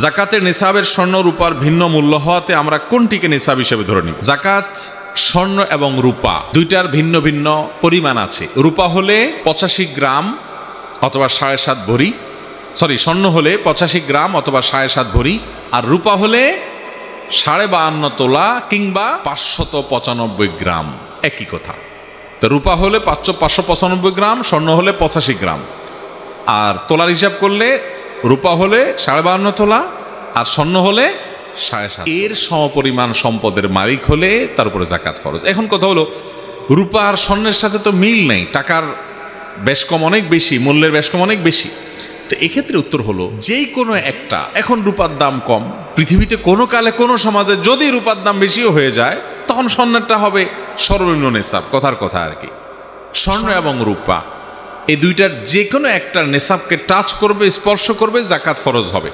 জাকাতের নিসাবের স্বর্ণ রূপার ভিন্ন মূল্য হওয়াতে আমরা কোনটিকে নিসাব হিসেবে ধরে নিই? জাকাত স্বর্ণ এবং রূপা দুইটার ভিন্ন ভিন্ন পরিমাণ আছে। রূপা হলে 85 গ্রাম অথবা 7.5 ভরি, স্বর্ণ হলে 85 গ্রাম অথবা 7.5 ভরি, আর রূপা হলে 52.5 তোলা কিংবা 595 গ্রাম, একই কথা। তো রূপা হলে 595 গ্রাম, স্বর্ণ হলে 85 গ্রাম। আর তোলার হিসাব করলে রূপা হলে 52.5 তোলা আর স্বর্ণ হলে 7.5। এর সমপরিমাণ সম্পদের মালিক হলে তার উপরে জাকাত ফরজ। এখন কথা হলো, রূপা আর স্বর্ণের সাথে তো মিল নেই, টাকার বেশ কম অনেক বেশি, মূল্যের বেশ কম অনেক বেশি। তো এক্ষেত্রে উত্তর হলো, যেই কোনো একটা, এখন রূপার দাম কম, পৃথিবীতে কোনো কালে কোনো সমাজে যদি রূপার দাম বেশিও হয়ে যায়, তখন স্বর্ণেরটা হবে সর্বনিম্ন নেশাব, কথার কথা আর কি। স্বর্ণ এবং রূপা এই দুইটার যে কোনো একটার নেশাবকে টাচ করবে, স্পর্শ করবে, জাকাত ফরজ হবে।